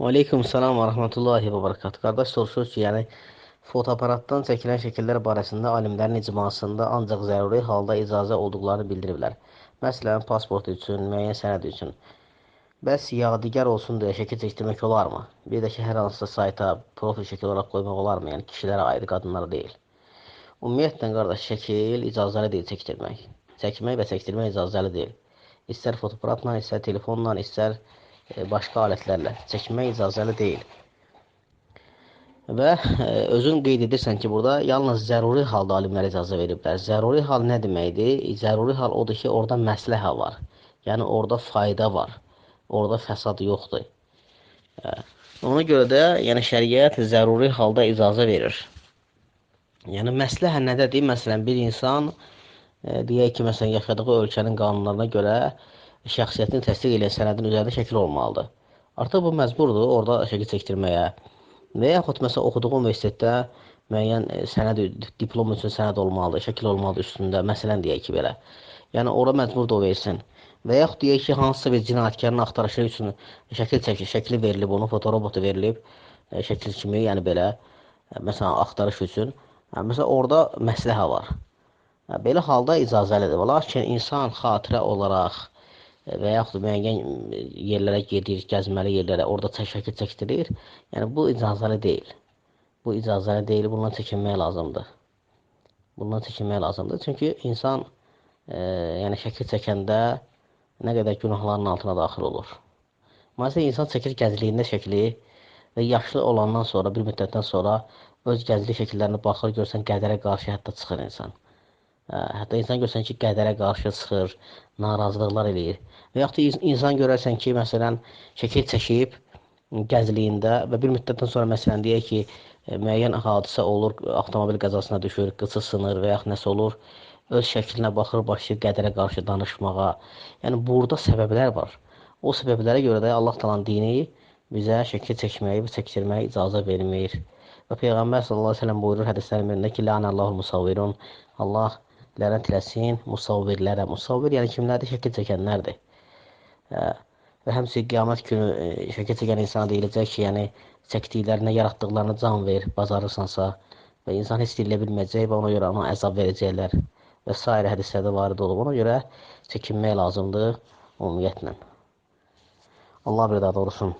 Aleyküm salam və rəhmətullahi və barakatuhu. Qardaş soruşur ki, yəni fotoaparatdan çəkilən şəkillər barəsində alimlərin icmasında ancaq zəruri halda icazə olduqlarını bildiriblər. Məsələn, pasport üçün, müəyyən sənəd üçün. Bəs yadigar olsun deyə şəkil çəkdirmək olarmı? Bir də ki, hər hansısa sayta profil şəkil olaraq qoymaq olarmı? Yəni kişilərə aid, qadınlara deyil. Ümumiyyətlə, qardaş, şəkil icazəli deyil çəkdirmək. Çəkmək və çəkdirmək icazəli deyil. İstər fotoaparatla, istər telefonla, istər başqa alətlərlə çəkmək icazəli deyil. Və özün qeyd edirsən ki, burada yalnız zəruri halda alimlər icazə veriblər. Zəruri hal nə deməkdir? Zəruri hal odur ki, orada məsləhə var. Yəni, orada fayda var. Orada fəsad yoxdur. Ona görə də yəni, şəriət zəruri halda icazə verir. Yəni, məsləhə nədədir? Məsələn, bir insan deyək ki, məsələn, yaşadığı ölkənin qanunlarına görə şəxsiyyətini təsdiq edən sənədin üzərində şəkil olmalıdır. Artıq bu məcburdur orada şəkil çəkdirməyə. Və yaxud məsələn, oxuduğu universitetdə müəyyən sənəd, diplom üçün sənəd olmalıdır, şəkil olmalıdır üstündə. Məsələn, deyək ki, belə. Yəni, ora məcburdur o versin. Və yaxud deyək ki, hansısa bir cinayətkarın axtarışı üçün şəkli verilib, onun fotorobotu verilib, şəkil kimi, yəni belə, məsələn, axtarış üçün. Məsələn, orada məsləhə var. Belə halda icazəlidir. Lakin insan xatirə olaraq və yaxud müəyyən yerlərə gedir, gəzməli yerlərə, orada şəkil çəkdirir. Yəni, bu icazəli deyil. Bu icazəli deyil, bundan çəkinmək lazımdır. Bundan çəkinmək lazımdır. Çünki insan yəni şəkil çəkəndə nə qədər günahların altına daxil olur. Məsələn, insan çəkir gəzliyində şəkli və yaşlı olandan sonra, bir müddətdən sonra öz gəzli şəkillərinə baxır, görsən qədərə qarşı hətta çıxır insan. Hətta insan görsən ki, qədərə qarşı çıxır, narazılıqlar eləyir. Və yaxud da insan görərsən ki, məsələn, şəkil çəkib gəzliyində və bir müddətdən sonra, məsələn, deyək ki, müəyyən hadisə olur, avtomobil qəzasına düşür, qıçı sınır və yaxud nəsə olur, öz şəklinə baxır, başlayır qədərə qarşı danışmağa. Yəni, burada səbəblər var. O səbəblərə görə də Allah talan dini bizə şəkil çəkməyi və çəkdirməyi icazə vermir. Və Peyğəmbər sallallahu əleyhi və səlləm buyurur hədislərin birində ki, lənəllahul musavvirun. Allah lənət eləsin musavvirlərə. Musavvir yəni kimlərdir? Şəkil çəkənlərdir. Və həmçinin qiyamət günü şəkil çəkən insana deyiləcək ki, yəni çəkdiklərinə, yaratdıqlarına can ver, bacarırsansa və insan heç dilə bilməyəcək və ona görə ona əzab verəcəklər və s. hədislərdə varid olub. Ona görə çəkinmək lazımdır ümumiyyətlə. Allah bir daha doğrusun.